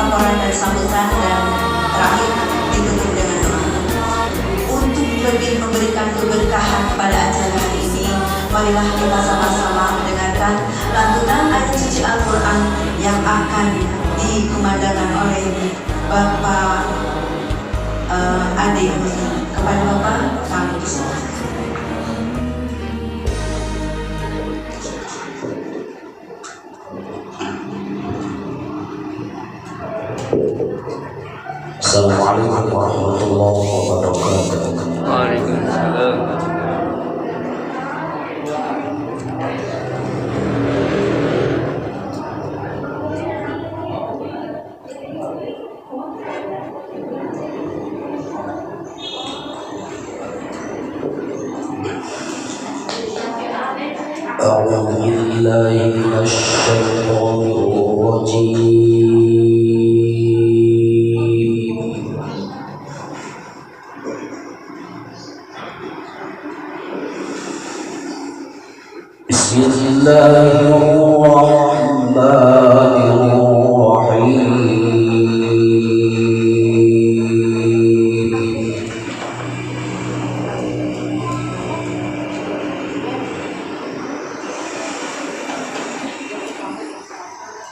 paparan dan sambutan, dan terakhir ditutup dengan doa. Untuk lebih memberikan keberkahan pada acara hari ini, marilah kita sama-sama mendengarkan lantunan ayat suci Al-Quran yang akan dikumandangkan oleh Bapak Ade. Kepada Bapak kami persilakan. Assalamualaikum warahmatullahi wabarakatuh. Waalaikumsalam. أعوذ بالله من الشيطان الرجيم. بسم الله الرحمن الرحيم.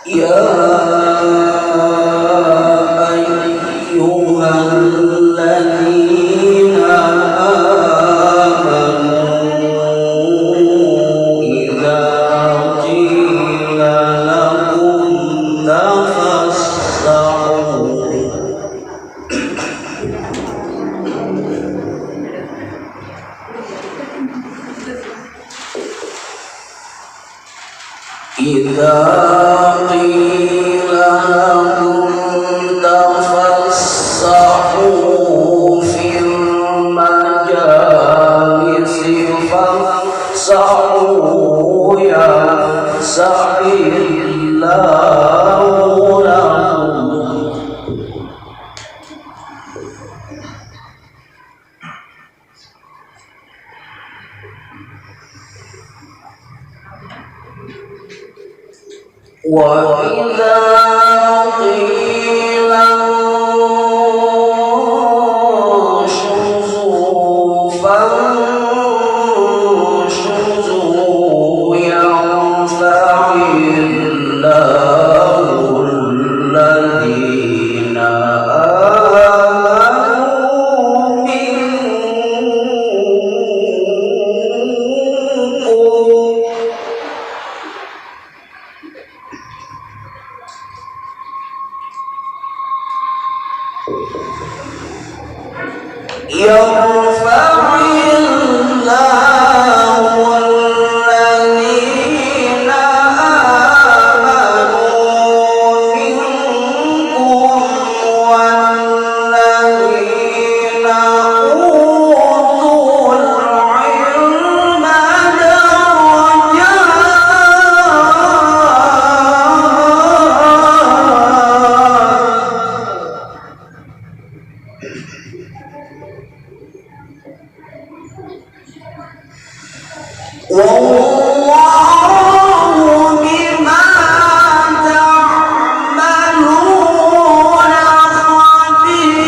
يا أيها الذين آمنوا إذا قيل لكم تفسحوا إذا قيل لكم تفسحوا في المجالس فافسحوا يفسح الله لكم. وإذا قيل انشزوا فانشزوا يرفع الله الذين آمنوا منكم يرفع الله الذين آمنوا منكم والذين أوتوا العلم درجات والله بما تعملون خبير.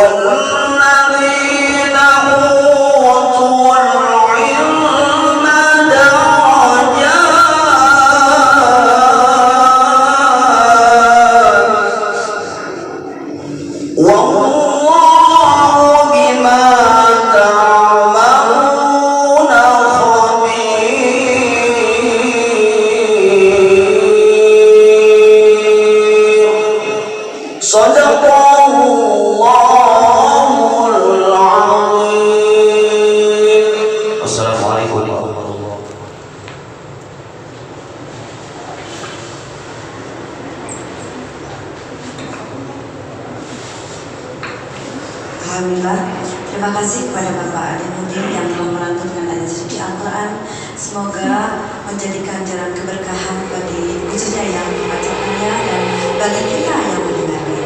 والذين أوتوا العلم درجات والله بما تعملون خبير صدق الله العظيم. Assalamualaikum warahmatullahi wabarakatuh. Alhamdulillah, terima kasih kepada Bapak Adi Mudin yang telah melantunkan ayat suci Al-Quran. Semoga menjadikan jalan keberkahan bagi khususnya yang membacakannya dan bagi kita yang mendengarnya.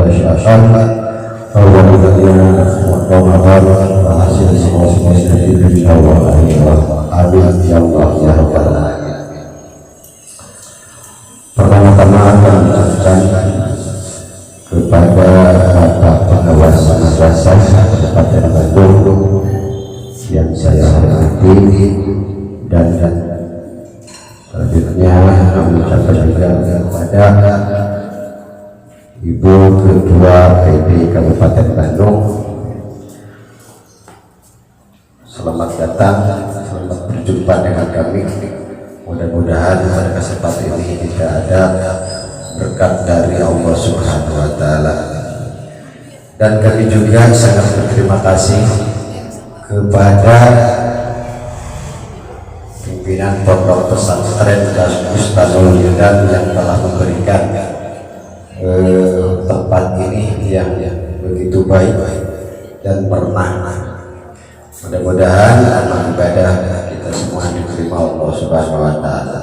syaitan awalnya Ramadan hasil semua insyaallah amin ya Allah ya rabbal alamin. Pertama-tama akan mengucapkan kepada Bapak Pengawas Madrasah Kabupaten Bandung yang saya hormati, dan selanjutnya mengucapkan juga kepada Ibu Ketua PD Kabupaten Bandung, selamat datang, selamat berjumpa dengan kami. Mudah-mudahan pada kesempatan ini kita ada berkat dari Allah Subhanahu wa Ta'ala, dan kami juga sangat berterima kasih kepada pimpinan Pondok Pesantren Bustanul Hildan yang telah memberikan tempat ini yang begitu baik dan pernah. Mudah-mudahan amal ibadah kita semua diterima Allah Subhanahu wa Ta'ala.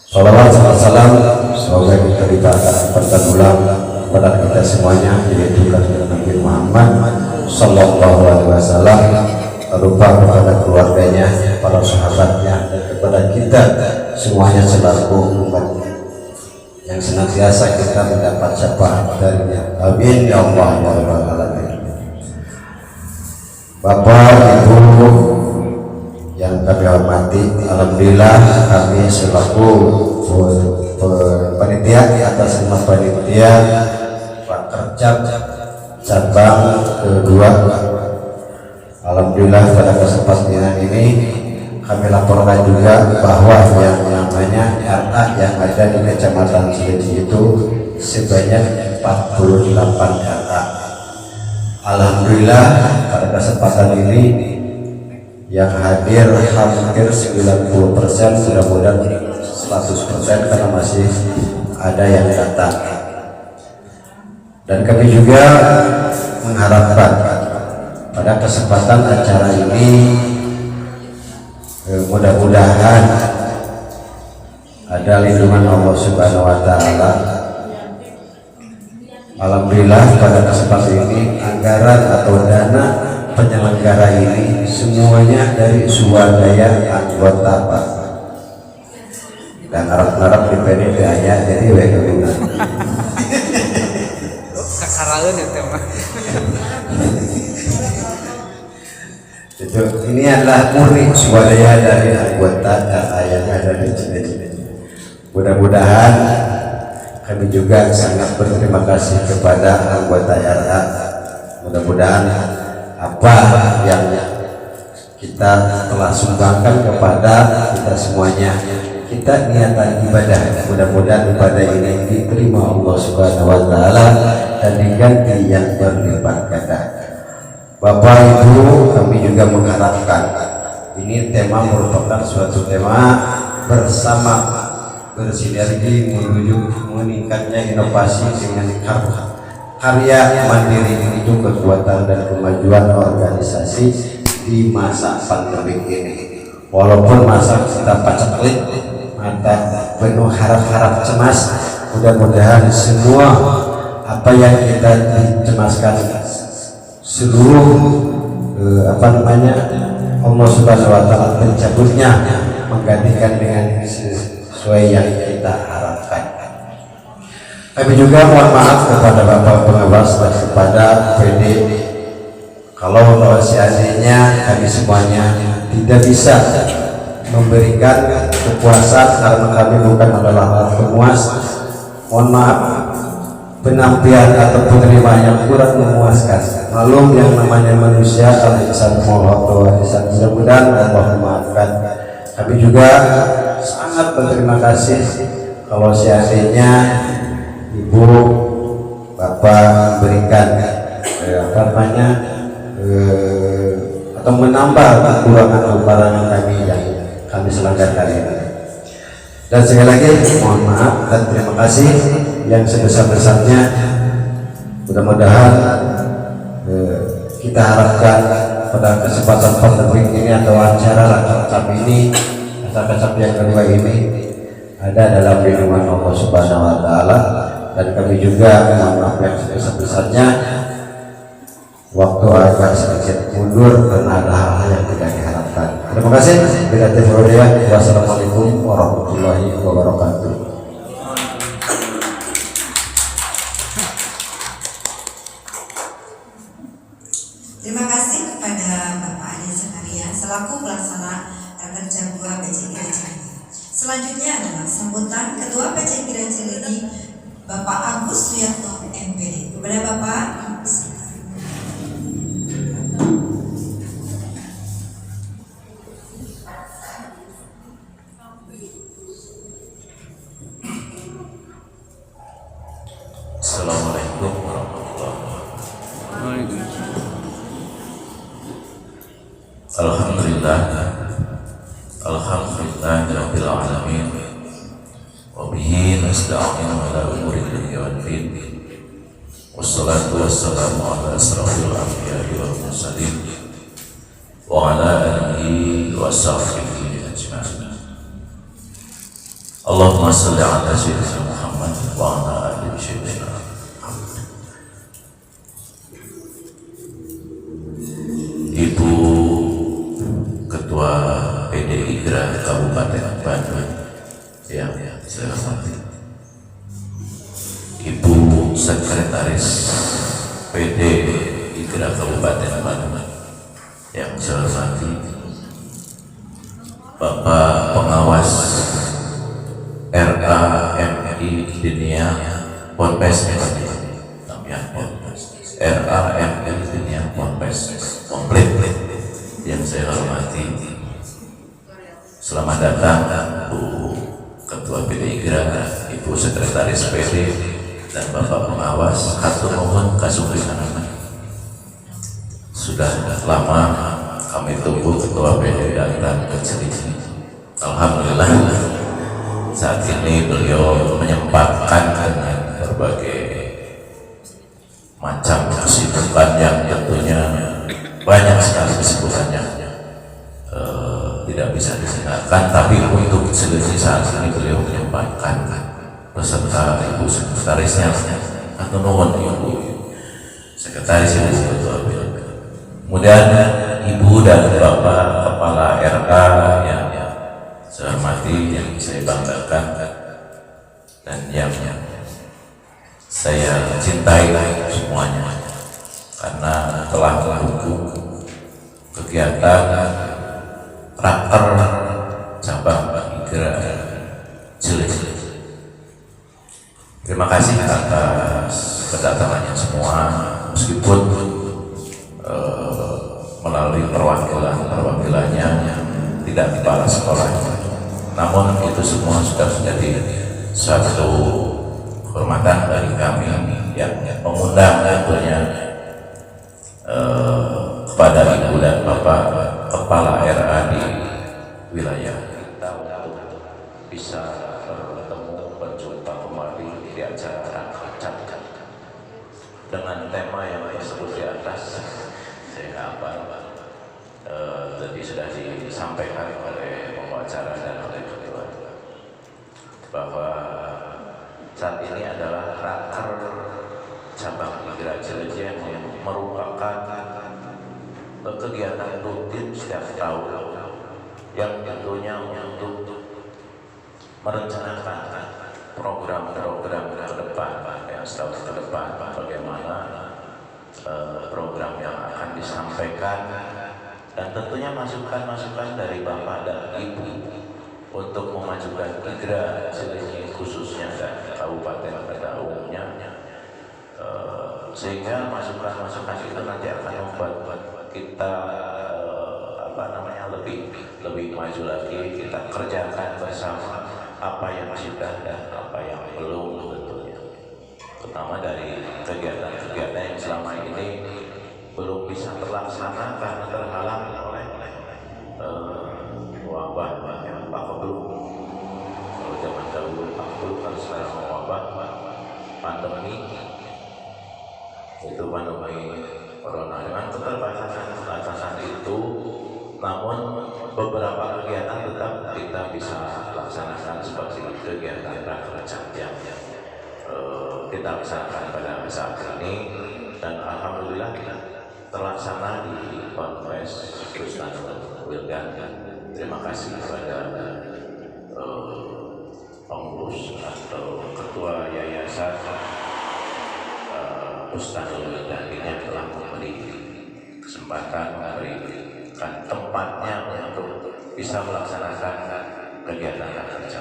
Salawat salam semoga kita diberikan ulang kepada kita semuanya, yaitu Nabi Muhammad Sallallahu Alaihi Wasallam, berupa kepada keluarganya, para sahabatnya, dan kepada kita semuanya selaku umat yang senantiasa kita mendapat syafaat darinya. Amin ya Allah ya rabbal alamin. Bapak Ibu yang kami hormati, alhamdulillah kami selaku panitia atas nama panitia Prakerja cabang kedua, alhamdulillah pada kesempatan ini kami laporkan juga bahwa yang namanya RA yang ada di Kecamatan Cileunci itu sebanyak 48 RA. Alhamdulillah pada kesempatan ini yang hadir hampir 90%, mudah-mudahan 100% karena masih ada yang datang. Dan kami juga mengharapkan pada kesempatan acara ini mudah-mudahan ada lindungan Allah Subhanahu wa Ta'ala. Alhamdulillah pada kesempatan ini anggaran atau dana penyelenggara ini semuanya dari swadaya anggota Pak. Dan harap-harap di PDP aja jadi wewe. Kakaraeun ya tema. Itu ini adalah murni swadaya dari anggota yang ada di sini. Mudah-mudahan kami juga sangat berterima kasih kepada anggota RA. Mudah-mudahan apa yang kita telah sumbangkan kepada kita semuanya, kita niatan ibadah, mudah-mudahan ibadah ini diterima Allah Subhanahu wa Ta'ala dan diganti yang berlipat ganda. Bapak Ibu, kami juga mengharapkan ini tema merupakan suatu tema bersama bersinergi menuju meningkatnya inovasi dengan karya mandiri itu kekuatan dan kemajuan organisasi di masa pandemi ini. Walaupun masa kita paceklik, mata penuh harap-harap cemas, mudah-mudahan semua apa yang kita dicemaskan seluruh Allah Subhanahu wa Ta'ala mencabutnya, menggantikan dengan sesuai yang kita harapkan. Kami juga mohon maaf kepada Bapak Pengawas dan kepada PD kalau seandainya kami semuanya tidak bisa memberikan kepuasan karena kami bukan adalah pemuas. Mohon maaf, penampilan atau penerima yang kurang memuaskan. Lalu yang namanya manusia al-insan mudah-mudahan Allah memaafkan. Kami juga sangat berterima kasih kalau seandainya Ibu Bapak berikan atau menambah kekurangan kami yang kami selenggarakan ini. Dan sekali lagi mohon maaf dan terima kasih yang sebesar-besarnya. Mudah-mudahan kita harapkan pada kesempatan pandemi ini atau acara rakam ini, acara yang kedua ini ada dalam lindungan Allah Subhanahu wa Ta'ala, dan kami juga mohon maaf yang sebesar-besarnya waktu agak sedikit mundur karena ada hal-hal yang tidak diharapkan. Terima kasih. Wassalamualaikum warahmatullahi wabarakatuh. Terima kasih kepada Bapak Adi Zakaria selaku pelaksana Rakerja 2 PC Kira Cilenyi. Selanjutnya adalah sambutan Ketua PC Kira Cilenyi Bapak Agus Suyatno MPD. Kepada Bapak, Assalamualaikum warahmatullahi wabarakatuh. Alhamdulillahirabbil alamin. Wa bihi nasta'inu ala umuri dunya wad din. Wassalatu wassalamu ala asrofil anbiya'i wal mursalin wa ala alihi wa sahbihi ajma'in. Allahumma shalli ala sayyidina Muhammad wa ala ali sayyidina Muhammad. Ibu Ketua PDI Gra Kabupaten Bandung yang saya hormati, Ibu Sekretaris PDI Gra Kabupaten Bandung yang saya hormati, Bapak Pengawas RAMI Dunia Ponpes RAMI Dunia Ponpes komplit yang saya hormati, selamat datang Bu Ketua PDI Gra, Ibu Sekretaris PD dan Bapak Pengawas. Hatur nuhun kasumpisan. Sudah lama kami tunggu Ketua PD datang ke Cilenyi. Alhamdulillah saat ini beliau menyempatkan dengan berbagai macam kesibukan yang tentunya banyak sekali kesibukannya, tidak bisa disengakan, tapi untuk Cilenyi saat ini beliau menyempatkan beserta Ibu Sekretarisnya atau nuwun Ibu Sekretaris Ibu Ketua PD. Kemudian Ibu dan Bapak Kepala RA yang saya hormati, yang saya banggakan dan yang saya cintai semuanya, karena telah mendukung kegiatan Raker cabang Gra Cilenyi. Terima kasih atas kedatangannya semua, meskipun melalui perwakilannya tidak kepala sekolahnya, namun itu semua sudah menjadi satu hormatan dari kami yang mengundang tentunya kepada Ibu dan Bapak Kepala RA di wilayah kita untuk bisa bertemu, berjumpa kembali di acara Rakerja dengan tema yang disebut di atas. Saya tadi sudah disampaikan oleh pembicara dan oleh ketua bahwa saat ini adalah Raker cabang Gra Cilenyi yang merupakan kegiatan rutin setiap tahun yang tentunya untuk merencanakan program-program ke depan, yang setahun ke depan bagaimana program yang akan disampaikan, dan tentunya masukan-masukan dari Bapak dan Ibu untuk memajukan Gra Cilenyi khususnya dan kabupaten pada umumnya, sehingga masukan-masukan itu nanti akan membuat kita lebih maju lagi. Kita kerjakan bersama apa yang sudah dan apa yang belum, tentunya terutama dari kegiatan-kegiatan yang selama ini belum bisa terlaksana karena terhalang oleh wabah yang belum. Kalau zaman dahulu belum, kan sekarang wabah pandemi corona. Dengan keterbatasan itu, namun beberapa kegiatan tetap kita bisa laksanakan seperti kegiatan Rakerja yang tentunya menjadi satu kegiatan yang sangat penting untuk kita laksanakan, yaitu kegiatan Rakerja. Kegiatan Rakerja ini tentunya kita laksanakan pada saat ini, dan alhamdulillah terlaksana di Ponpes Bustanul Wildan. Terima kasih kepada pengurus atau ketua yayasan Bustanul Wildan ini yang telah memberi kesempatan, memberikan tempatnya untuk bisa melaksanakan kegiatan kerja.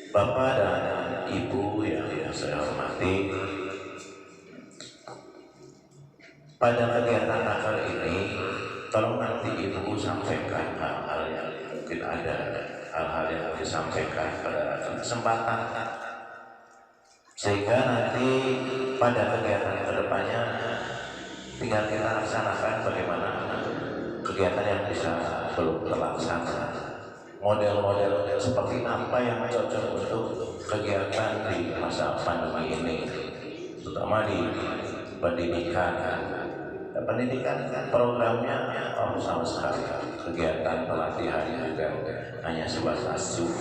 Bapak dan Ibu yang saya hormati, pada kegiatan nakal ini, tolong nanti Ibu sampaikan hal-hal yang mungkin ada, hal-hal yang disampaikan pada kesempatan, sehingga nanti pada kegiatan kedepannya tinggal kita laksanakan bagaimana kegiatan yang bisa belum terlaksana. Model-model seperti apa yang cocok untuk kegiatan di masa pandemi ini, terutama di pendidikan. Pendidikan programnya sama sekali, kegiatan pelatihan juga hanya sebatas Zoom.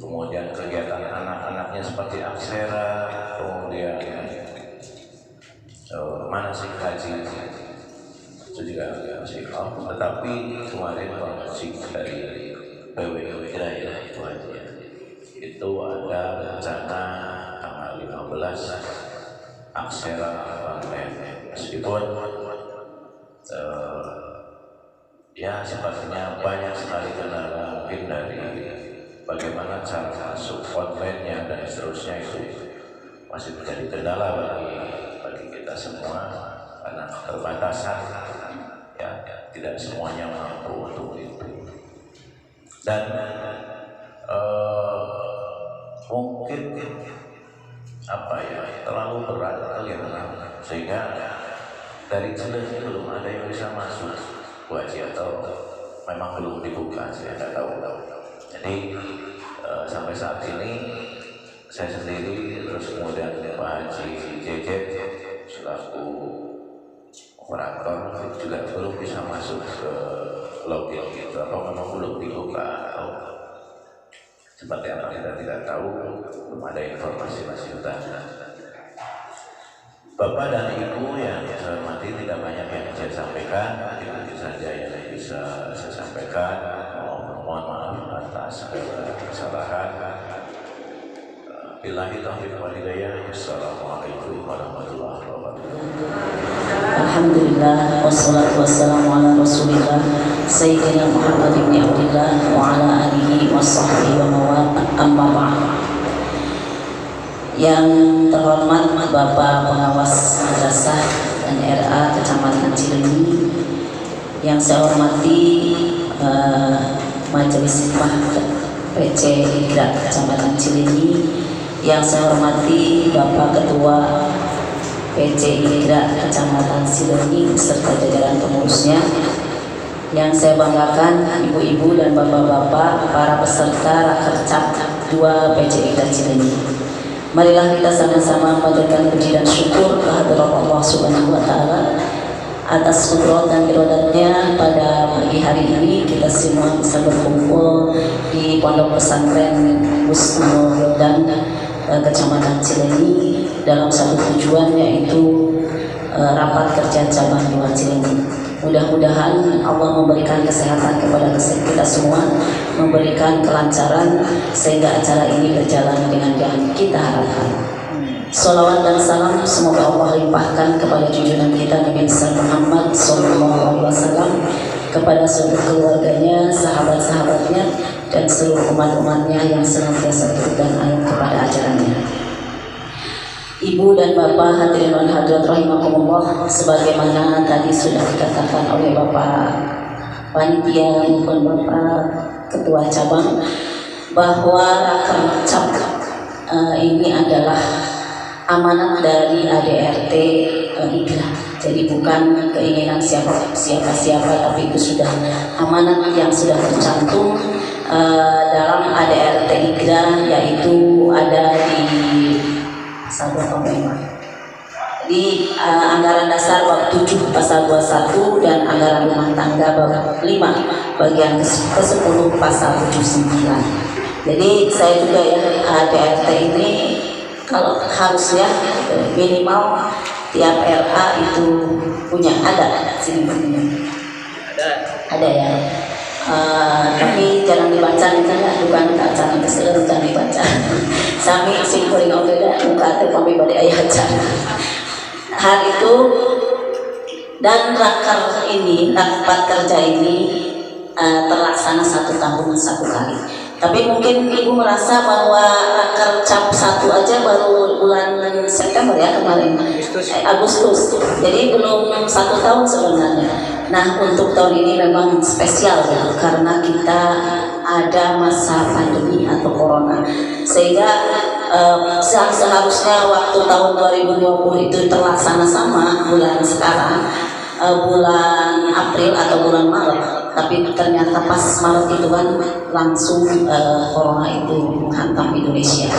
Kemudian kegiatan anak-anaknya seperti aksara, kemudian manasik haji itu juga masih off. Tetapi kemarin manasik dari PWU Hidayah itu ada rencana tanggal 15 aksara online, meskipun ya sepertinya banyak sekali kendala mungkin dari bagaimana cara masuk online-nya dan seterusnya, itu masih menjadi kendala bagi kita semua karena keterbatasan, ya tidak semuanya mampu untuk itu. Dan mungkin terlalu berat kegiatan, sehingga dari Cileunyi belum ada yang bisa masuk Bu Haji, atau memang belum dibuka, saya tidak tahu. Jadi sampai saat ini saya sendiri, terus kemudian Pak Haji Jejet selaku operator juga belum bisa masuk ke login gitu, atau memang belum dibuka, atau seperti apa kita tidak tahu, belum ada informasi masih utama. Bapak dan Ibu yang saya hormati, tidak banyak yang saya sampaikan, itu saja yang bisa saya sampaikan. Mohon maaf atas kesalahan. Billahi taufiq wal hidayah. Assalamualaikum warahmatullahi wabarakatuh. Alhamdulillah, wassalatu wassalamu ala rasulillah Sayyidina Muhammad ibn Abdillah wa ala alihi wa sahbihi wa mawala, amma ba'd. Yang terhormat Bapak Pengawas Madrasah dan RA Kecamatan Cileunyi, yang saya hormati Majelis Hikmah PC IGRA Kecamatan Cileunyi, yang saya hormati Bapak Ketua PC IGRA Kecamatan Cileunyi serta jajaran pengurusnya, yang saya banggakan ibu-ibu dan bapak-bapak para peserta Rakercap 2 PC IGRA Cileunyi. Marilah kita sama-sama memanjatkan puji dan syukur kehadirat Allah Subhanahu wa Ta'ala atas kudrat dan irodatnya. Pada pagi hari ini kita semua bisa berkumpul di Pondok Pesantren Bustanul Wildan Kecamatan Cileunyi dalam satu tujuan, yaitu rapat kerja cabang 2 Cileunyi. Mudah-mudahan Allah memberikan kesehatan kepada kita semua, memberikan kelancaran sehingga acara ini berjalan dengan yang kita harapkan. Salawat dan salam semoga Allah limpahkan kepada junjungan kita Nabi Muhammad SAW, kepada seluruh keluarganya, sahabat-sahabatnya, dan seluruh umat-umatnya yang senantiasa turut dan ayat kepada ajarannya. Ibu dan Bapak hadirin dan hadirat rahimakumullah, sebagaimana tadi sudah dikatakan oleh Bapak panitia maupun Bapak Ketua Cabang, bahwa Rakercap ini adalah amanat dari ADRT IGRA. Jadi bukan keinginan siapa-siapa, tapi itu sudah amanat yang sudah tercantum dalam ADRT IGRA, yaitu ada di di anggaran dasar bab 7 pasal 21 dan anggaran rumah tangga bab 5 bagian ke-10 pasal 79. Jadi saya juga ya DRT ini kalau harusnya minimal tiap RA itu punya ada sini ada ya. Tapi jangan dibaca misalnya bukan jangan keseluruhan jangan dibaca. Sami sing kuring oke dah muka teh kami bade aya acara. Hari itu dan raker ini rapat kerja ini terlaksana 1 tahun 1 kali. Tapi mungkin ibu merasa bahwa raker cap 1 aja baru bulan September ya kemarin Agustus. Jadi belum 1 tahun sebenarnya. Nah untuk tahun ini memang spesial ya karena kita ada masa pandemi atau corona sehingga seharusnya waktu tahun 2020 itu terlaksana sama bulan sekarang bulan April atau bulan Maret, tapi ternyata pas Maret itu kan langsung corona itu menghantam Indonesia.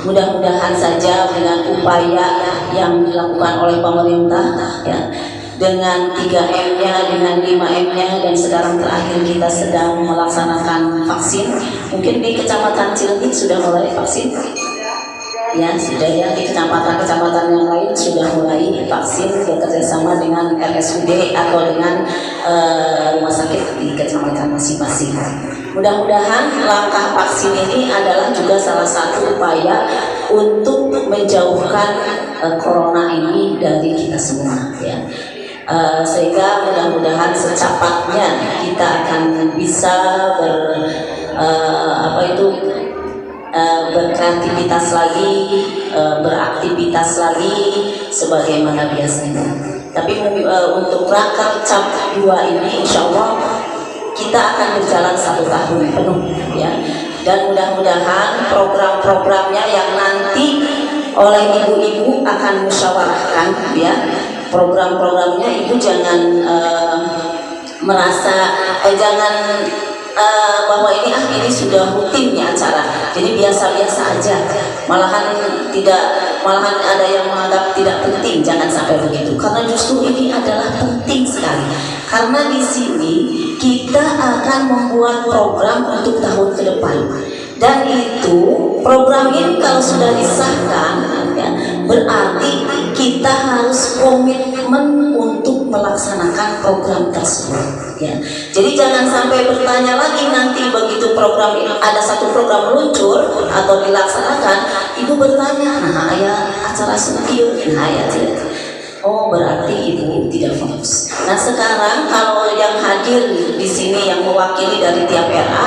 Mudah-mudahan saja dengan upaya yang dilakukan oleh pemerintah ya, dengan 3M-nya, dengan 5M-nya, dan sekarang terakhir kita sedang melaksanakan vaksin. Mungkin di Kecamatan Cileunyi sudah mulai vaksin. Ya, sudah ya, di kecamatan-kecamatan yang lain sudah mulai vaksin bekerjasama dengan RSUD atau dengan rumah sakit di kecamatan masing-masing. Mudah-mudahan langkah vaksin ini adalah juga salah satu upaya untuk menjauhkan corona ini dari kita semua ya. Sehingga mudah-mudahan secepatnya kita akan bisa berkreativitas lagi, beraktivitas lagi sebagaimana biasanya. Tapi untuk raker cap 2 ini insya Allah kita akan berjalan 1 tahun penuh ya. Dan mudah-mudahan program-programnya yang nanti oleh ibu-ibu akan musyawarahkan ya. Program-programnya ibu jangan merasa bahwa ini sudah rutinnya acara, jadi biasa-biasa aja, malahan ada yang menganggap tidak penting. Jangan sampai begitu, karena justru ini adalah penting sekali, karena di sini kita akan membuat program untuk tahun ke depan, dan itu program ini kalau sudah disahkan ya, berarti kita harus komitmen untuk melaksanakan program tersebut ya. Jadi jangan sampai bertanya lagi nanti begitu program ini ada satu program meluncur atau dilaksanakan, ibu bertanya, nah ya acara studio, nah ya tidak. Oh berarti ibu tidak fokus. Nah sekarang kalau yang hadir di sini yang mewakili dari tiap RA,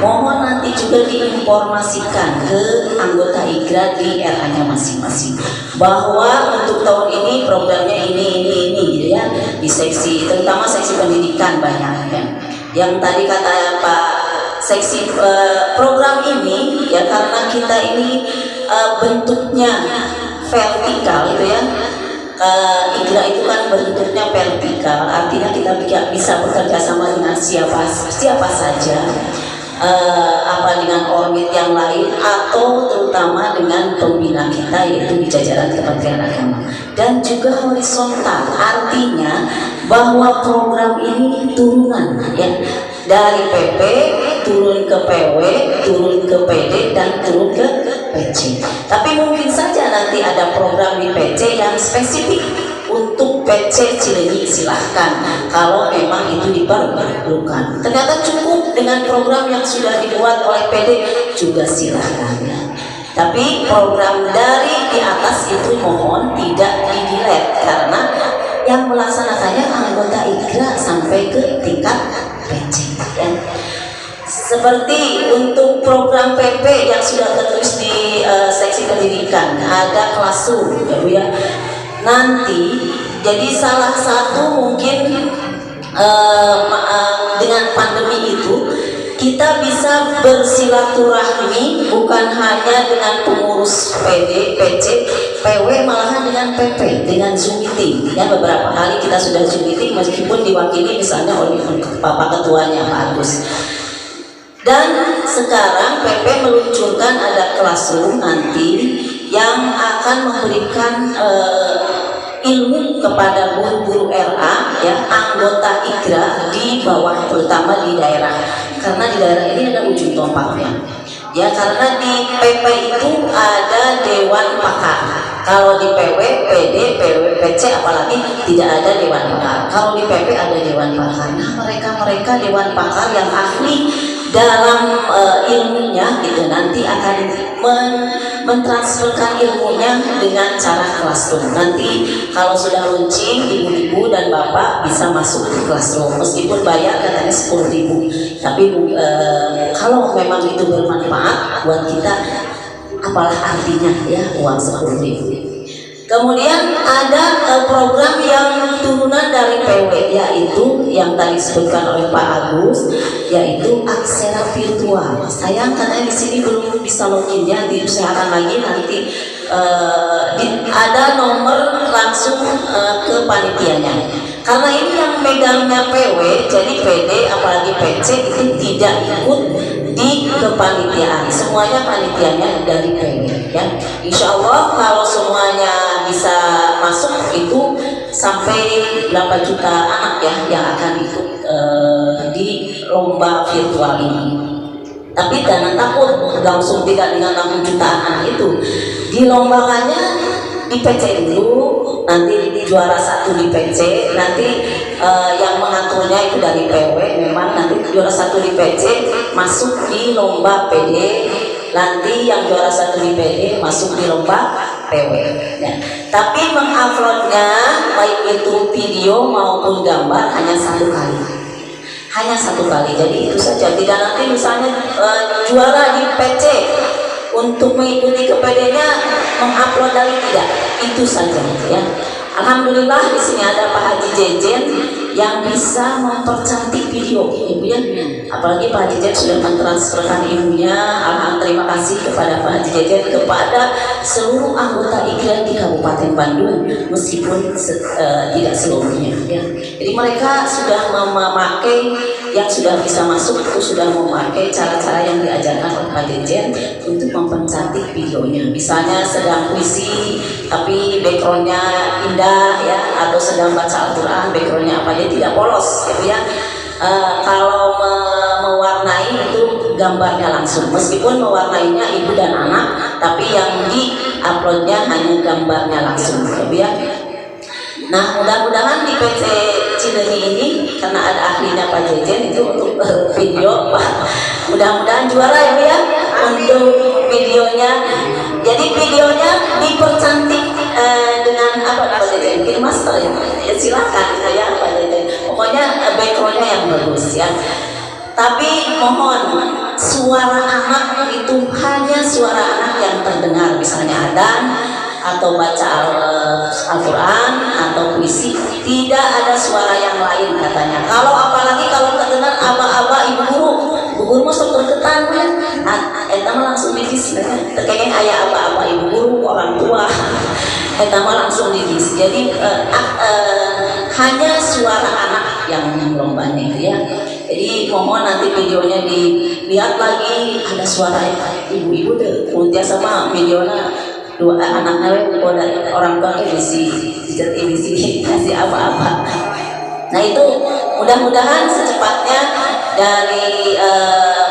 mohon nanti juga diinformasikan ke anggota IGRA di RA-nya masing-masing bahwa untuk tahun ini programnya ini gitu ya, di seksi terutama seksi pendidikan banyak ya. Yang tadi kata Pak seksi program ini ya, karena kita ini bentuknya vertikal gitu ya. IGRA itu kan bentuknya vertikal, artinya kita bisa bekerja sama dengan siapa saja, dengan ormas yang lain atau terutama dengan pembina kita yaitu di jajaran Kementerian Agama, dan juga horizontal, artinya bahwa program ini turunan ya, dari PP turun ke PW, turun ke PD, dan turun ke PC. Tapi mungkin saja nanti ada program di PC yang spesifik untuk PC Cileunyi, silahkan kalau memang itu diperlukan. Ternyata cukup dengan program yang sudah dibuat oleh PD juga silahkan ya. Tapi program dari di atas itu mohon tidak di-delete, karena yang melaksanakannya anggota IGRA sampai ke tingkat PC ya. Seperti untuk program PP yang sudah tertulis di seksi pendidikan, ada kelasum ya Bu ya. Nanti jadi salah satu mungkin dengan pandemi itu kita bisa bersilaturahmi bukan hanya dengan pengurus PD, PC, PW, malahan dengan PP, dengan Zoom meeting ya. Beberapa kali kita sudah Zoom meeting meskipun diwakili misalnya oleh Bapak Ketuanya Pak Agus. Dan sekarang PP meluncurkan ada classroom nanti yang akan memberikan ilmu kepada guru-guru RA ya, anggota IGRA di bawah, terutama di daerah, karena di daerah ini ada ujung tombaknya. Ya, karena di PP itu ada dewan pakar. Kalau di PW, PD, PW, PC apalagi tidak ada dewan pakar. Kalau di PP ada dewan pakar. Nah, mereka dewan pakar yang ahli dalam ilmunya gitu nanti akan mentransferkan ilmunya dengan cara classroom. Nanti kalau sudah launching, ibu-ibu dan bapak bisa masuk di classroom meskipun bayar katanya 10.000. Tapi kalau memang itu bermanfaat buat kita, apalah artinya ya uang 10.000. Kemudian ada program yang turunan dari PW, yaitu yang tadi disebutkan oleh Pak Agus, yaitu Aksara virtual. Sayang katanya di sini belum bisa loginnya, diusahakan lagi nanti ada nomor langsung ke panitianya. Karena ini yang megangnya PW, jadi PD apalagi PC itu tidak ikut di kepanitiaan, semuanya panitianya dari PW ya. Insya Allah kalau semuanya bisa masuk itu sampai 8 juta anak ya yang akan ikut di lomba virtual ini. Tapi jangan takut langsung tidak dengan 6 jutaan anak itu, dilombakannya di PC dulu, nanti juara 1 di PC, nanti yang mengaturnya itu dari PW, memang nanti juara 1 di PC masuk di lomba PD, nanti yang juara 1 di PD masuk di lomba PW ya. Tapi menguploadnya baik itu video maupun gambar hanya 1 kali, jadi itu saja. Tidak nanti misalnya juara di PC untuk mengikuti ke PD-nya mengupload dari tidak, itu saja ya. Alhamdulillah di sini ada Pak Haji Jejen yang bisa mempercantik video ibu ya. Apalagi Pak Haji Jejen sudah mentransferkan ilmunya. Alhamdulillah, terima kasih kepada Pak Haji Jejen, kepada seluruh anggota IKRA di Kabupaten Bandung meskipun tidak seluruhnya ya. Jadi mereka sudah memakai, yang sudah bisa masuk itu sudah memakai cara-cara yang diajarkan oleh Pak Jejen untuk mempercantik videonya. Misalnya sedang puisi tapi backgroundnya indah ya, atau sedang baca Al-Quran backgroundnya apa, dia tidak polos gitu ya. Kalau mewarnai itu gambarnya langsung, meskipun mewarnainya ibu dan anak, tapi yang di uploadnya hanya gambarnya langsung gitu ya. Nah, mudah-mudahan di PC Cileunyi ini karena ada ahlinya Pak Jejen itu untuk video, mudah-mudahan juara ya Bu ya untuk videonya. Jadi videonya dipercantik dengan apa Pak Jejen? Filmmaster ya, silakan ya Pak Jejen. Pokoknya backgroundnya yang bagus ya. Tapi mohon suara anak itu hanya suara anak yang terdengar, misalnya adzan atau baca Al-Quran atau puisi, tidak ada suara yang lain katanya. Kalau apalagi kalau terdengar aba-aba ibu guru masuk terketan kan, etama langsung divis, terkait ayah aba-aba ibu guru orang tua, etama langsung divis. Jadi hanya suara anak yang lombanya ya. Jadi mohon nanti videonya dilihat lagi, ada suara ibu-ibu deh, kemudian sama videonya dua anak-anak orang tua edisi kasih apa-apa. Nah itu mudah-mudahan secepatnya dari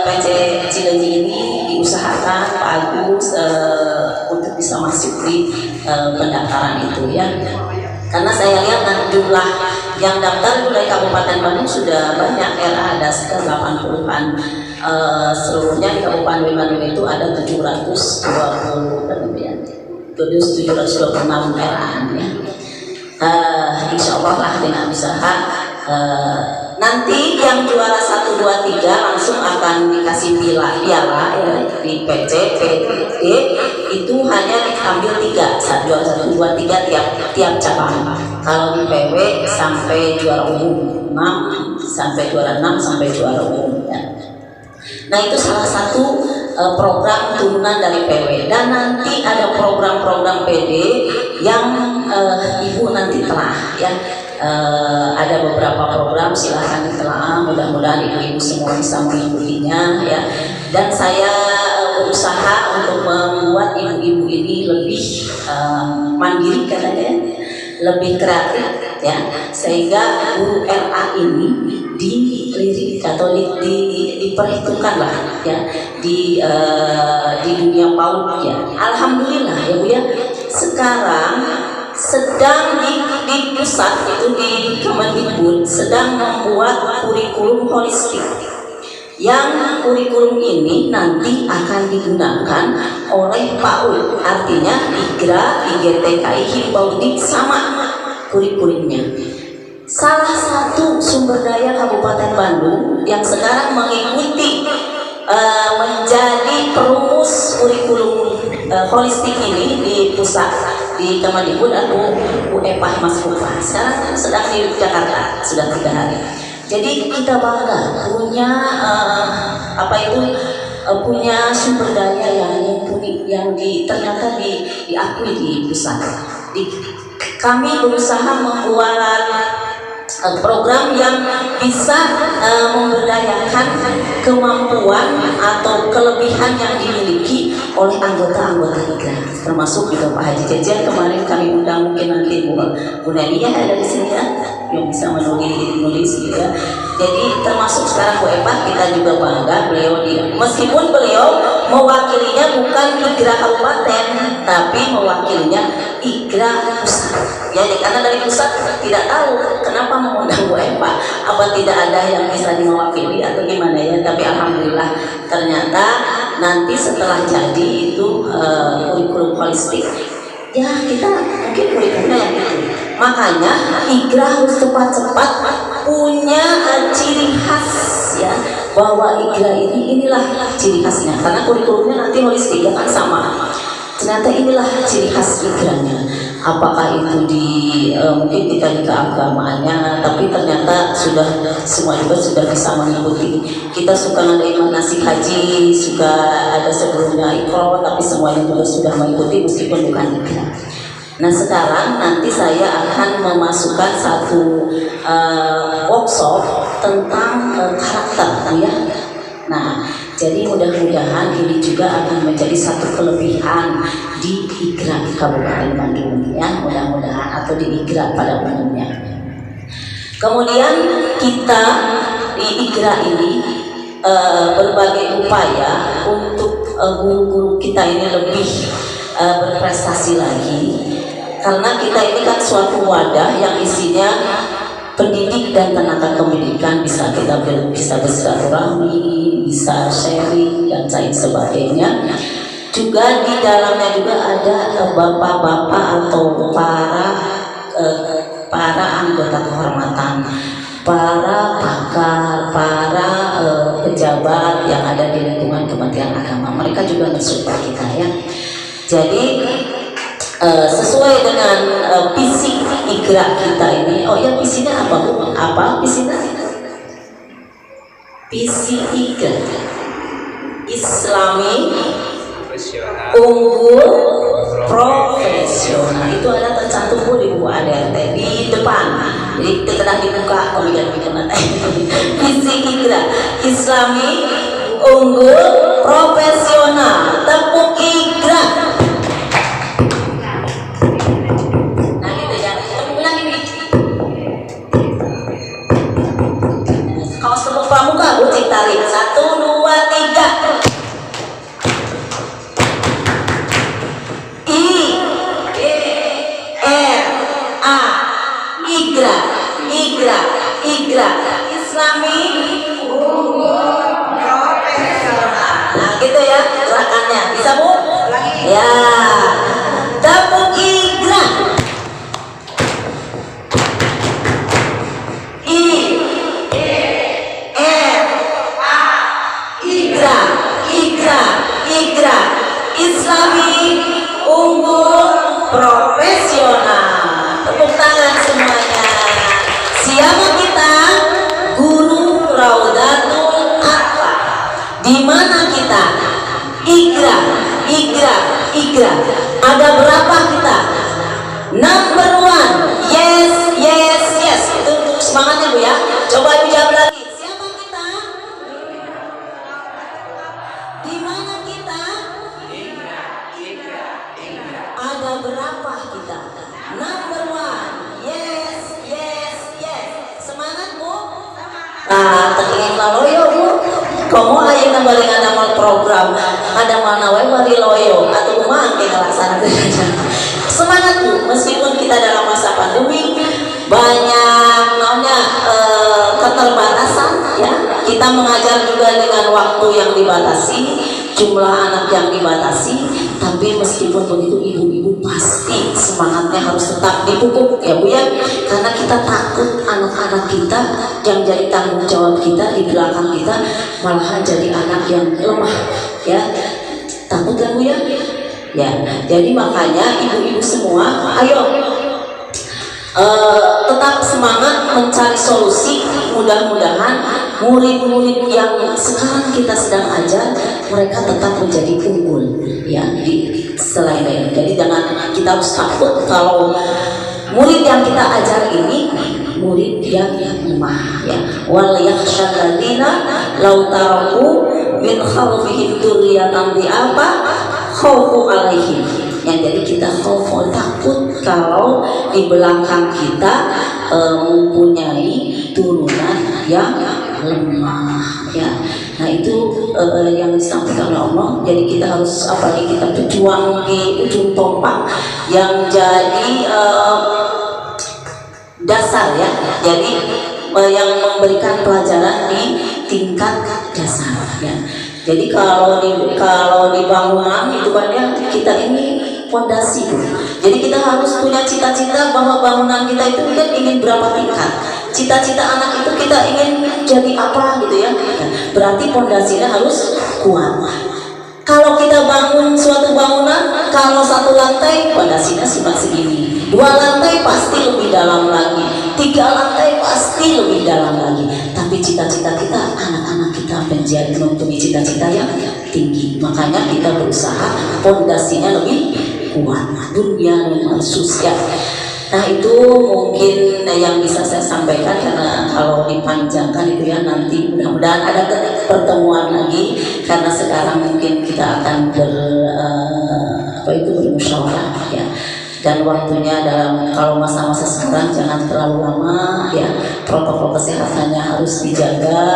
PC Cileunyi ini diusahakan Pak Agus untuk bisa masuk di pendaftaran itu ya. Karena saya lihat jumlah yang daftar dari Kabupaten Bandung sudah banyak, ada sekitar 80-an. Seluruhnya di Kabupaten Bandung itu ada 720 lebih. 726 RA ya. Insya Allah lah dengan usaha nanti yang juara 1, 2, 3 langsung akan dikasih piala ya, di PC, PD itu hanya diambil 3, juara 1, 2, 3 tiap cabang. Kalau di PW sampai juara umum 6 sampai juara 6 sampai juara umum ya. Nah itu salah satu program turunan dari PW, dan nanti ada program-program PD yang ibu nanti telah ya, ada beberapa program, silahkan ditelaah, mudah-mudahan ibu-ibu semua bisa mengikutinya ya. Dan saya berusaha untuk membuat ibu-ibu ini lebih mandiri katanya, lebih kreatif ya, sehingga guru RA ini dilirik atau diperhitungkan lah ya di dunia PAUD ya. Alhamdulillah ya Bu ya, sekarang sedang di pusat itu di Kemendikbud sedang membuat kurikulum holistik, yang kurikulum ini nanti akan digunakan oleh PAUD, artinya IGRA, IGTKI, Himbaudik sama kurikulumnya. Salah satu sumber daya Kabupaten Bandung yang sekarang mengikuti menjadi perumus kurikulum holistik ini di pusat di Kemendikbud atau UEPA Mas Kufa. Sekarang sedang di Jakarta sudah 3 hari. Jadi kita bangga punya punya sumber daya yang unik yang ternyata diakui di pusat. Kami berusaha membuat program yang bisa memberdayakan kemampuan atau kelebihan yang dimiliki oleh anggota-anggota IGRA, termasuk juga Pak Haji Jejer. Kemarin kami undang, mungkin nanti Bu Nelia ada di sini ya, yang bisa menulis gitu ya. Jadi termasuk sekarang Bu Epa, kita juga bangga beliau meskipun beliau mewakilinya bukan IGRA Kabupaten, tapi mewakilinya IGRA pusat. Ya, karena dari pusat tidak tahu kenapa mengundang Bu Epa, apa tidak ada yang bisa diwakili atau gimana ya. Tapi alhamdulillah ternyata nanti setelah jadi itu kurikulum holistik ya, kita mungkin kurikulumnya yang itu. Makanya IGRA harus cepat-cepat punya ciri khas ya, bahwa IGRA inilah ciri khasnya, karena kurikulumnya nanti holistik ya kan sama. Ternyata inilah ciri khas IGRA-nya. Apakah itu di mungkin kita di keagamaannya, tapi ternyata semua juga sudah bisa mengikuti. Kita suka ngadain manasik haji, suka ada sebelumnya ikro, tapi semuanya juga sudah mengikuti meskipun bukan IGRA. Nah sekarang nanti saya akan memasukkan satu workshop tentang karakter ya. Nah, jadi mudah-mudahan ini juga akan menjadi satu kelebihan di IGRA Kabupaten Bandung ya, mudah-mudahan, atau di IGRA pada umumnya. Kemudian kita di IGRA ini berbagai upaya untuk guru-guru kita ini lebih berprestasi lagi, karena kita ini kan suatu wadah yang isinya pendidik dan tenaga pendidikan, kita bisa bersilaturahmi, bisa sharing dan lain sebagainya. Juga di dalamnya juga ada bapak-bapak atau para anggota kehormatan, para pakar, para pejabat yang ada di lingkungan Kementerian Agama. Mereka juga mensupport kita ya. Jadi sesuai dengan visi IGRA kita ini. Oh ya, visinya apa Bu? Apa visinya? Visi IGRA Islami unggul profesional. Itu ada tercantum Bu di buku ADRT di depan. Jadi kita dibuka pemilihan visi IGRA Islami unggul profesional. Tepuk IGRA. Pramuka Bu, cek tarik 1, 2, 3. IGRA Islami profesional. Nah gitu ya gerakannya, bisa Bu? Ya, tepuk IGRA. IGRA Islami unggul profesional. Tepuk tangan semuanya. Siapa kita? Guru Raudatul Atfal. Di mana kita? IGRA. Ada berapa kita? Number 1. Yes. Itu semangatnya Bu ya. Coba Ibu jawab lagi. Ada berapa kita? Number 1. Yes. Semangat Bu. Nah, terkait laloyo Bu. yang balik ada mal program, ada mana wae bari loyo atau kumaha ke ngalaksanakeun. Semangat Bu, meskipun kita dalam masa pandemi banyak keterbatasan ya. Kita mengajar juga dengan waktu yang dibatasi, jumlah anak yang dibatasi, tapi meskipun begitu ibu-ibu pasti semangatnya harus tetap dipupuk ya Bu ya, karena kita takut anak-anak kita yang jadi tanggung jawab kita di belakang kita malahan jadi anak yang lemah ya, takut kan Bu ya? Ya, jadi makanya ibu-ibu semua ayo tetap semangat mencari solusi. Mudah-mudahan murid-murid yang sekarang kita sedang ajar mereka tetap menjadi unggul ya di selain ini. Jadi jangan kita harus takut kalau murid yang kita ajar ini murid yang lemah ya. Wal yakhshal ladina law taraku min khalfihim dzurriyyatan apa khaufu alaihim. Jadi kita takut kalau di belakang kita mempunyai turunan yang lemah ya. Nah itu yang disampaikan oleh Allah. Jadi kita harus apalagi kita berjuang di ujung tombak yang jadi dasar ya. Jadi yang memberikan pelajaran di tingkat dasar ya. Jadi kalau di bangunan itu kan ya kita ini fondasi. Jadi kita harus punya cita-cita bahwa bangunan kita itu kan ingin berapa tingkat. Cita-cita anak itu kita ingin jadi apa gitu ya. Berarti fondasinya harus kuat. Kalau kita bangun suatu bangunan, kalau 1 lantai fondasinya cuma segini, 2 lantai pasti lebih dalam lagi, 3 lantai pasti lebih dalam lagi. Tapi cita-cita kita, anak-anak kita menjadi mempunyai cita-cita yang tinggi. Makanya kita berusaha fondasinya lebih kuat. Dunia dan manusia. Nah itu mungkin yang bisa saya sampaikan, karena kalau dipanjangkan itu ya nanti mudah-mudahan ada pertemuan lagi, karena sekarang mungkin kita akan bermusyawarah ya, dan waktunya dalam kalau masa-masa sekarang jangan terlalu lama ya, protokol kesehatannya harus dijaga.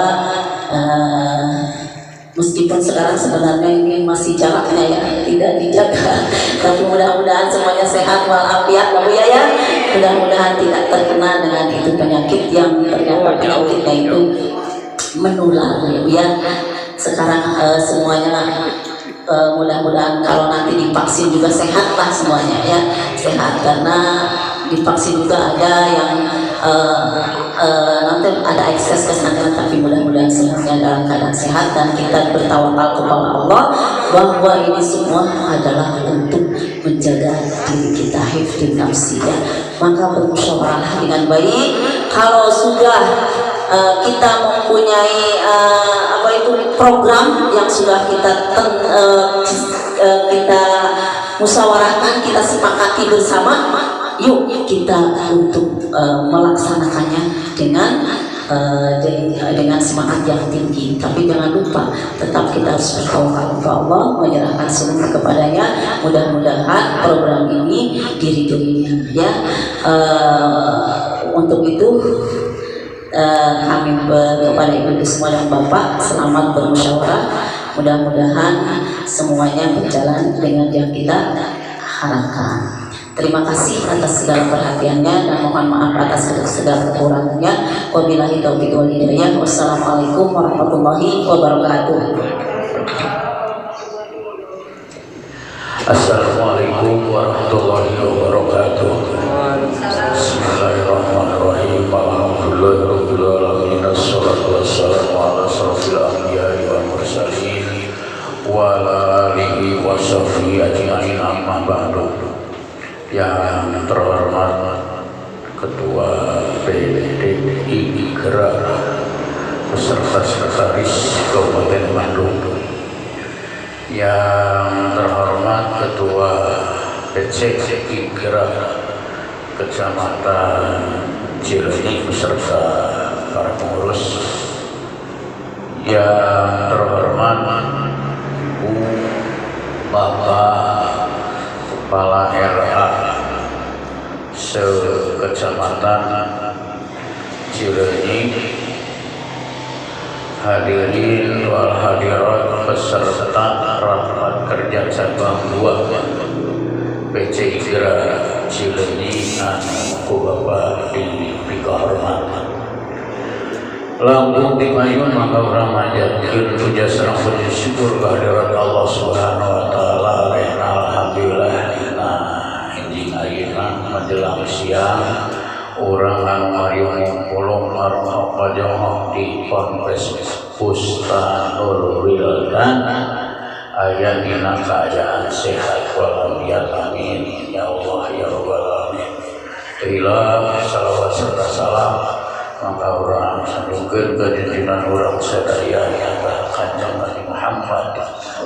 Meskipun sekarang sebenarnya ini masih jaraknya ya tidak dijaga, tapi mudah-mudahan semuanya sehat walafiat Bu ya. Mudah-mudahan tidak terkena dengan itu penyakit yang ternyata penyakitnya itu menular ya. Sekarang semuanya mudah-mudahan kalau nanti divaksin juga sehat lah semuanya ya, sehat, karena divaksin juga ada yang nanti ada akses ke sana, tapi mudah-mudahan semuanya dalam keadaan sehat dan kita bertawakal kepada Allah bahwa ini semua adalah untuk menjaga diri kita, hifdzun nafsi ya. Maka bermusyawarah dengan baik. Kalau sudah kita mempunyai program yang sudah kita musyawarahkan, kita sepakati bersama, yuk kita untuk melaksanakannya dengan semangat yang tinggi. Tapi jangan lupa tetap kita harus bertawakal kepada Allah, menyerahkan seluruh kepadanya. Mudah-mudahan program ini diridhoinya ya. Untuk itu kami kepada ibu semua dan bapak selamat bermusyawarah. Mudah-mudahan semuanya berjalan dengan yang kita harapkan. Terima kasih atas segala perhatiannya dan mohon maaf atas segala kekurangannya. Wabillahi taufiq wal hidayah. Wassalamualaikum warahmatullahi wabarakatuh. Assalamualaikum warahmatullahi wabarakatuh. Bismillahirrahmanirrahim. Alhamdulillahirabbil alamin. Wassalatu wassalamu ala asrofil anbiya'i wal mursalin wa ala alihi wa sahbihi ajma'in, amma ba'du. Yang terhormat Ketua PDI Gerak beserta Sekretaris Kabupaten Bandung, yang terhormat Ketua PCI Gerak Kecamatan Cileunyi beserta para pengurus, yang terhormat Ibu Bapak Kepala RA se-Kecamatan Cileunyi, hadirin wal hadirat peserta rapat kerja cabang 2 PC IGRA Cileunyi anu ku Bapak dikahormatan. Langkung dimayun maka urang manjatkeun puja sareng puji syukur kehadirat Allah Subhanahu wa taala. Alhamdulillah injing ayeuna menjelang siang urang anu mariung ngumpulung arep pajong di Ponpes Bustanul Wildan aya dina kaayaan sehat walafiat amin ya Allah ya rabbal alamin. Ila salawat serta salam maka urang sandungkeun ka junjungan urang sadaya nyata Kanjeng Nabi Muhammad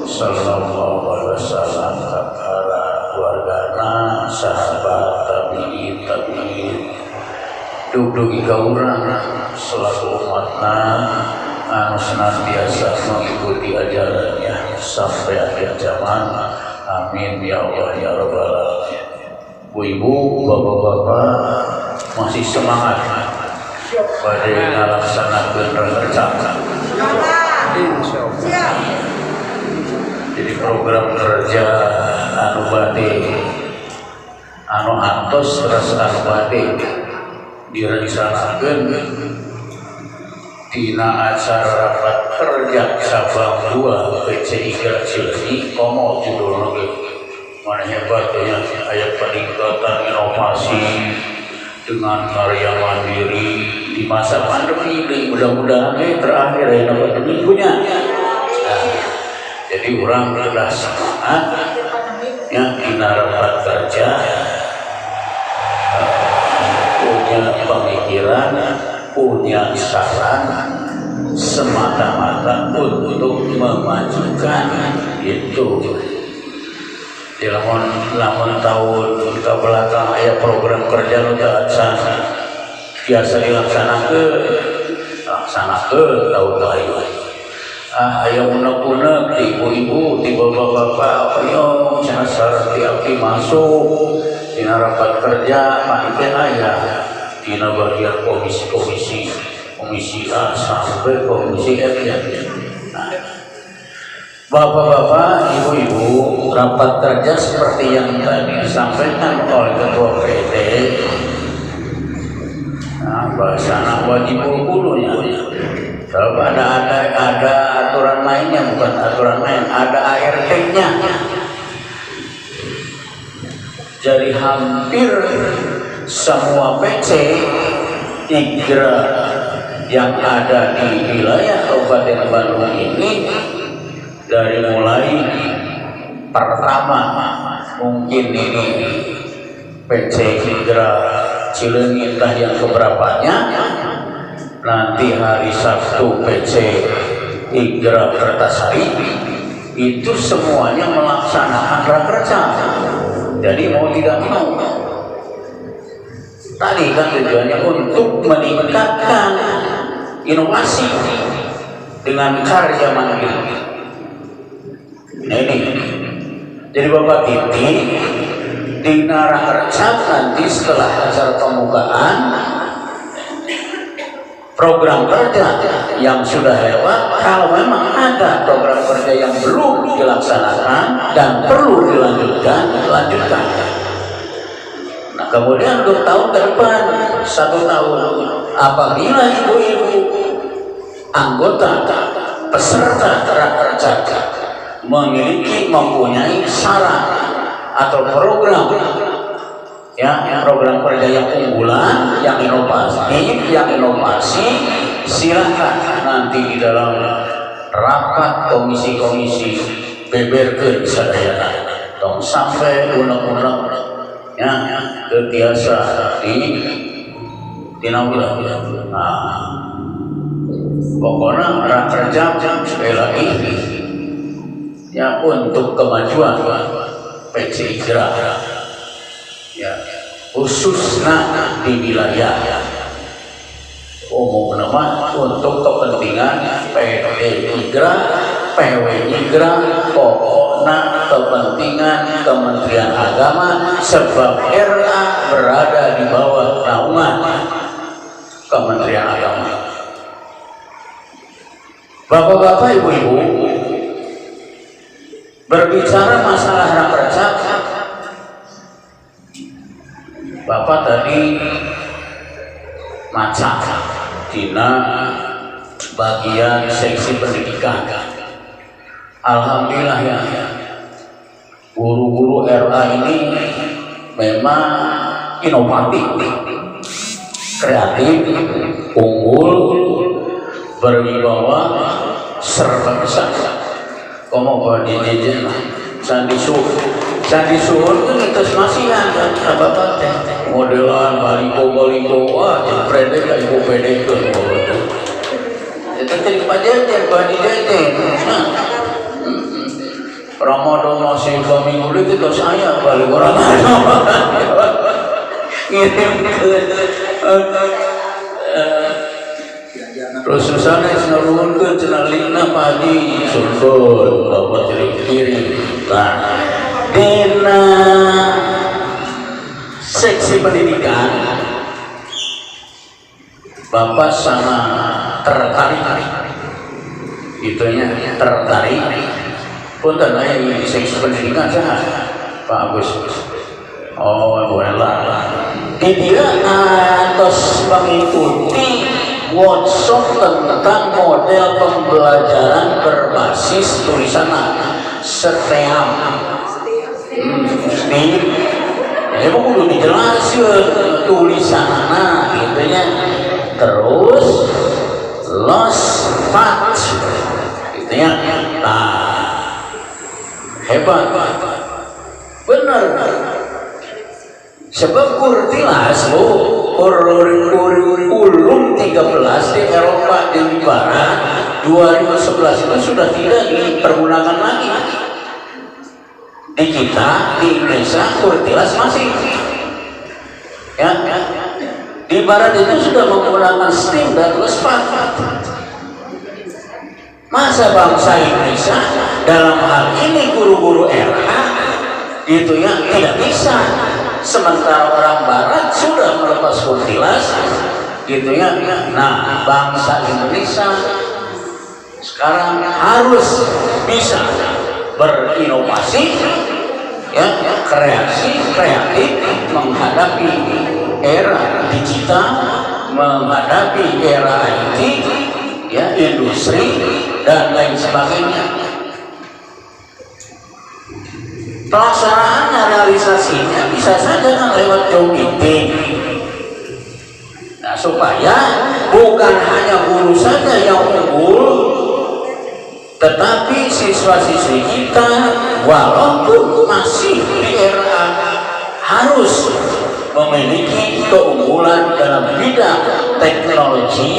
sallallahu alaihi wasallam ka para keluargana sahabat tabi'in dugi ka urang selaku umatna anu senantiasa mengikuti ajarannya sampai akhir zaman amin ya Allah ya rabbal alamin. Ibu-ibu, bapak-bapak masih semangat pada ngalaksanakeun rekerja. Jadi program kerja anu bade anu antos terus anu bade direncanakeun dina acara rapat kerja cabang 2 PC IGRA Cileunyi komo judulna ge mana hebat ya aya peningkatan inovasi dengan karya mandiri di masa pandemi ini. Mudah-mudahan terakhir ya pandemi punya. Jadi orang sudah semangat yang dina rapat kerja punya pemikiran, punya saran semata-mata untuk memajukan itu. Di lamun tahun ke belakang aya program kerja nu teu acan biasa dilaksanakeun tahun lalu. Aya unek-unek di ibu-ibu, di bapak-bapak, ayo cenah sareng abdi masuk dina rapat kerja mah teh aya dina bagian komisi-komisi, komisi A sampai komisi F ya. Bapak-bapak, ibu-ibu, rapat kerja seperti yang tadi disampaikan oleh Ketua PT. Nah, bahasa wajib bulunya. Kalau ada aturan mainnya, bukan aturan main, ada ART-nya. Jadi hampir semua PC IGRA yang ada di wilayah Kabupaten Bandung ini dari mulai pertama mungkin ini PC IGRA Cileunyi entah yang keberapanya, nanti hari Sabtu PC IGRA Kertasari itu semuanya melaksanakan rakerja. Jadi mau tidak mau tadi kan tujuannya untuk meningkatkan inovasi dengan karya mandiri. Nah ini, jadi Bapak Titi di Narakerja nanti setelah acara pembukaan program kerja yang sudah lewat, kalau memang ada program kerja yang belum dilaksanakan dan perlu dilanjutkan, lanjutkan. Nah kemudian untuk tahun ke depan 1 tahun, apabila ibu-ibu anggota peserta Rakerja mempunyai saran atau program ya, program kerja yang unggulan, yang inovasi, silakan nanti di dalam rapat komisi-komisi beberkeun sadayana tong sampai unek-unek ya ketiasa tinawila. Nah pokoknya rakerja sekali lagi ya untuk kemajuan PC IGRA ya khususnya di wilayah umum nama untuk kepentingan PT IGRA, PW IGRA, pokoknya kepentingan Kementerian Agama, sebab RA berada di bawah naungan Kementerian Agama. Bapak-bapak, ibu-ibu, berbicara masalah rakerja, Bapak tadi maca dina bagian seksi pendidikan. Alhamdulillah ya, guru-guru RA ini memang inovatif, kreatif, unggul, berwibawa, serba besar. Komo badi jejen candi suhun kan itu masihan kan apa teh modelan baliko wah jepredek kayak ibu pede itu itu terima jejen badi jejen. Ramadan masih 2 minggu itu saya balik orang ngirim ke terus susahnya senaruhun ke cenalina pagi sundul bapak kiri nah dina seksi pendidikan Bapak sama tertarik itunya tertarik punten aya seksi pendidikan saha Pak Agus oh boleh dia atas mengikuti workshop tentang model pembelajaran berbasis tulisan STEAM ya mau kudu dijelaskan tulisanana gitu ya terus lost patch gitu ya nah hebat bener sebab kurtilas ulum 13 di Eropa di Barat 2011 itu sudah tidak dipergunakan lagi di kita di Indonesia kurtilas masih ya di Barat itu sudah menggunakan STEAM dan LESPAT. Masa bangsa Indonesia dalam hal ini guru-guru RA itu ya tidak bisa, sementara orang Barat sudah melepas kurtilas gitu ya. Nah bangsa Indonesia sekarang harus bisa berinovasi ya, kreatif menghadapi era digital, menghadapi era IT ya, industri dan lain sebagainya. Pelaksanaannya, realisasinya bisa saja kan lewat Zoom meeting. Nah, supaya bukan hanya guru saja yang unggul, tetapi siswa-siswi kita walaupun masih di era harus memiliki keunggulan dalam bidang teknologi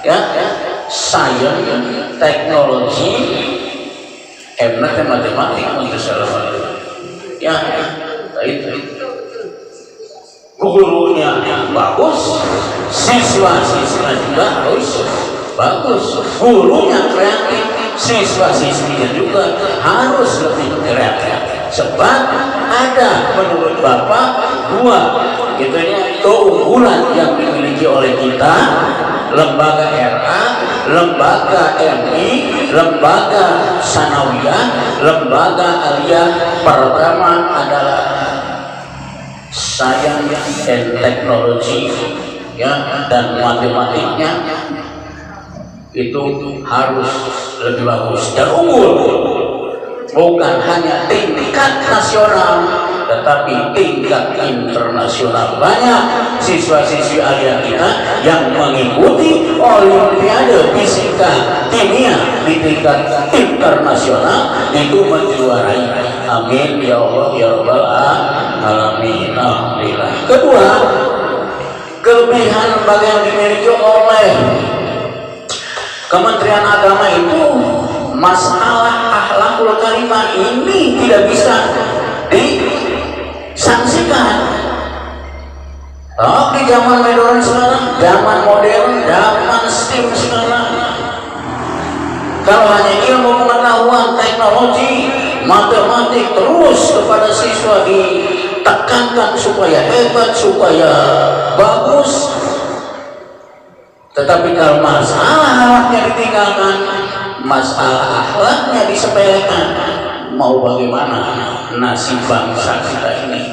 ya, sains, teknologi, matematik untuk salah ya, itu gurunya bagus, siswa-siswa juga harus bagus, gurunya kreatif, siswa-siswinya juga harus lebih kreatif. Sebab ada menurut Bapak dua gitu ya, keunggulan yang dimiliki oleh kita, lembaga RA, lembaga MI, lembaga sanawiyah, lembaga aliyah. Pertama adalah sains dan teknologi ya, dan matematiknya itu harus lebih bagus dan unggul, bukan hanya tingkat nasional tetapi tingkat internasional. Banyak siswa-siswi aliyah kita yang mengikuti olimpiade fisika kimia di tingkat internasional itu menjuarai. Amin ya Allah ya rabbal alamin. Alhamdulillah. Kedua, kelebihan lembaga yang dimiliki oleh Kementerian Agama itu masalah akhlakul karimah ini tidak bisa disangsikan. Oh, di zaman modern sekarang, zaman modern, zaman STEAM sekarang, kalau hanya ilmu pengetahuan, teknologi, matematik terus kepada siswa ditekankan supaya hebat, supaya bagus, Tetapi kalau masalah akhlaknya ditinggalkan, masalah akhlaknya disepelekan, mau bagaimana nasib bangsa kita ini?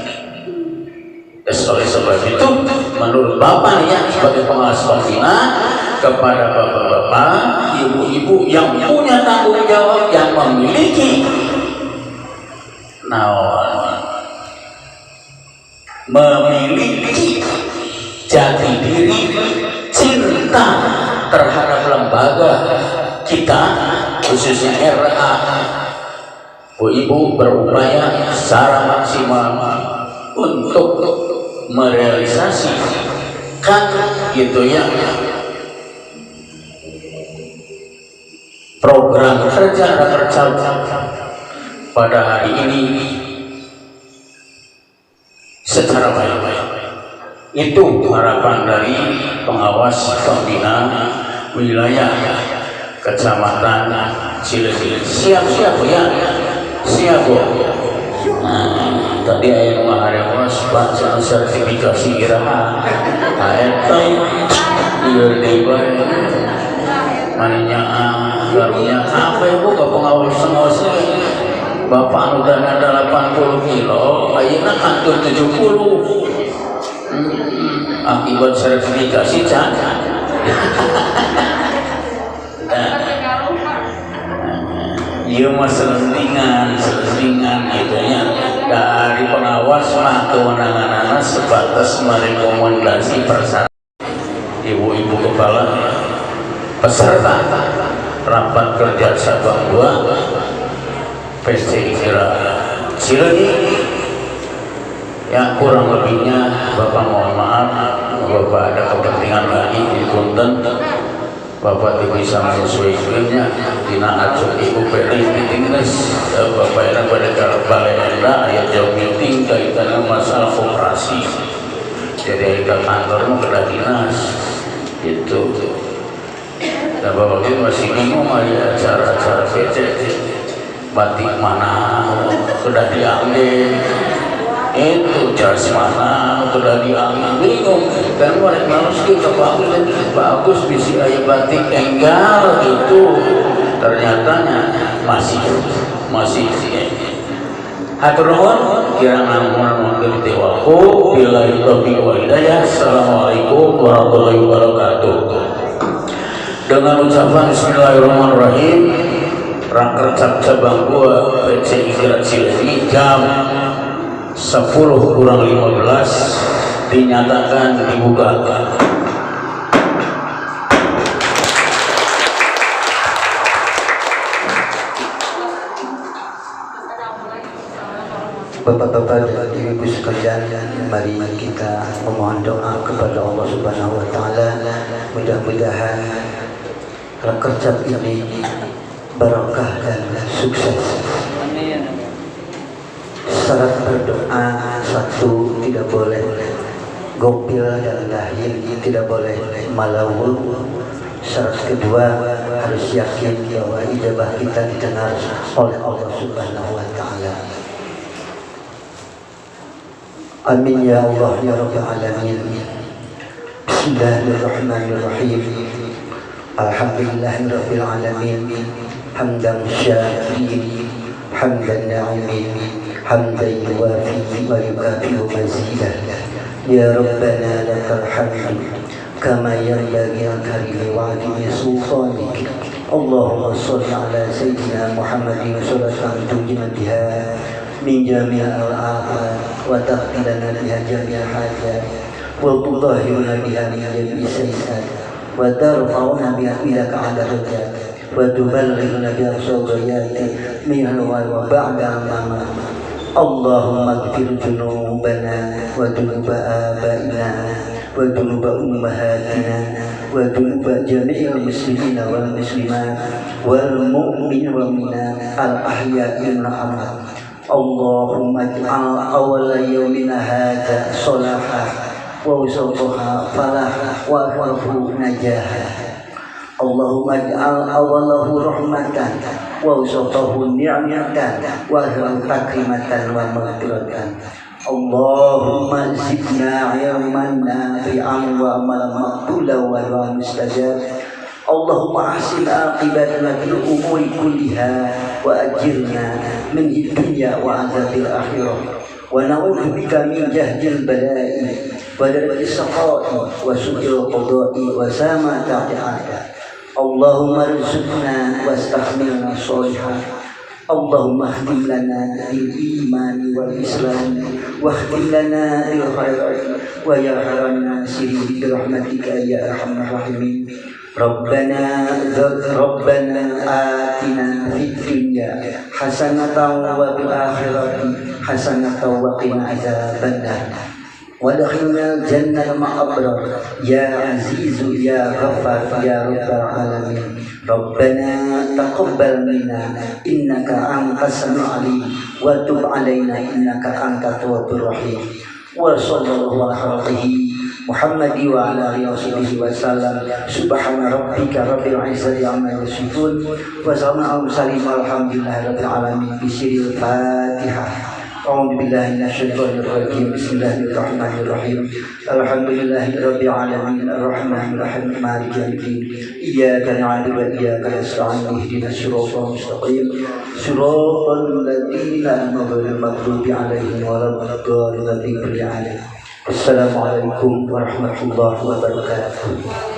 Oleh sebab itu, menurut Bapak ya, sebagai pengawas pembina, kepada bapak-bapak, ibu-ibu yang punya tanggung jawab, yang memiliki jati diri, cinta terhadap lembaga kita, khususnya RA, ibu berupaya secara maksimal untuk merealisasikan gitu ya program kerja pada hari ini secara baik-baik. Itu harapan dari pengawas pembina wilayah Kecamatan Cileunyi. Siap-siap ya, siap ya. Tadi ayah menghadap baca sertifikasi iraha ayat iya debat maninya garunya apa ibu ke pengawas-pengawasnya bapak anu dana 80 kilo ayeuna kantor 70 akibat sertifikasi can iya mah selentingan gitu ya. Dari pengawas mah kewenangan sebatas merekomendasi persyaratan ibu-ibu kepala peserta rapat kerja Sabang 2 PCI Cileunyi. Ya kurang lebihnya Bapak mohon maaf, Bapak ada kepentingan lagi di Punten, Bapak tidak bisa menyesuaikannya dina acuk ibu peri meetingnes Bapak enak pada balenda ayat jauh meeting kaitannya masalah koperasi, jadi ke kantormu ke dinas itu. Dan Bapak itu masih bingung ya cara-cara PC batik mana sudah diambil, itu jas mana sudah diambil, bingung kan mereka harus kita bagus bisi ayat batik enggal itu ternyata masih hatur nuhun kirana mun ngerti waku billahi taufiq wal hidayah. Assalamualaikum warahmatullahi wabarakatuh. Dengan ucapan bismillahirrahmanirrahim, Rakercap cabang 2 PCI Cileunyi jam 10:15 dinyatakan dibuka. Bapak-bapak dan ibu-ibu sekalian, mari kita memohon doa kepada Allah Subhanahu wa taala. Mudah-mudahan Rakercap ini barakah dan sukses. Syarat berdoa satu, tidak boleh gopil dan lahir, tidak boleh malawu. Syarat kedua, harus yakin bahwa ijabah kita didengar oleh Allah Subhanahu wa taala. Amin ya Allah ya Rabbal alamin. Bismillahirrahmanirrahim. Alhamdulillahirabbil alamin. Hamdan syakirin, hamdan na'imin, hamdan yuwafi wa yukafi'u mazidah. Ya Rabbana lakal hamdu kama yanbaghi li wa'dhi sultanik. Allahumma shalli ala sayyidina Muhammadin salatan tunjina biha min jami'il al-afat wa taqilana biha jami'al hajat wa tudahhiruna biha min jami'is sayyi'at wa tarfa'una biha ilaka 'ala darajat wa tuballighuna biha shawqiyati min al-wal wa ba'da al-mamat. Allahumma ighfir dhunubana wa dhunuba abaina wa dhunuba ummahatina wa dhunuba jami'il muslimina wal muslimat wal mu'minin wal mu'minat al-ahya'i minal amwat. Allahumma ij'al awwala yawmina hadha salaha wa wasatuha falaha wa akhiruhu najaha. Allahumma ij'al awwalahu rahmatan wa wasatuhu ni'matan wa akhiruhu takrimatan wa maghfiratan. Allahumma zidna ilman nafi'an wa amalan maqbula wa du'a mustajab. Allahumma ahsin aqibatana fil umuri kulliha wa ajirna min dunya wa azabil akhirah. Wa na'udzu bika min jahdil bala'i wa darkis saqa'i wa su'il qada'i wa sama'ati a'da. Allahumma rizqna wastahmilna sholihan. Allahumma khtim lana bil imani wal islam wa khtim lana bil khairat wa ya khairan nasirin bi rahmatika ya arhamar rahimin. Rabbana atina fid dunya hasanatan wa fil akhirati hasanatan wa qina adzabannar. Wadkhilna jannata ma'al abrar ya azizu ya ghaffar ya rabbal alamin. Rabbana taqabbal minna innaka antas samiul alim wa tub alaina innaka antat tawwabur rahim. Wa sallallahu ala Muhammad wa ala alihi wa sallam. Subhana rabbika rabbil izzati amma yasifun wa salamun alal mursalin walhamdulillahi rabbil alamin. Bismillahil Fatihah. A'udzu billahi minasyaitonir rajim. Bismillahirrahmanirrahim. Alhamdulillahirabbil alamin arrahmanir rahim maliki yaumiddin. Iyyaka na'budu wa iyyaka nasta'in ihdinas siratal mustaqim siratal ladzina an'amta 'alaihim ghairil maghdubi 'alaihim waladdallin. Assalamualaikum warahmatullahi wabarakatuh.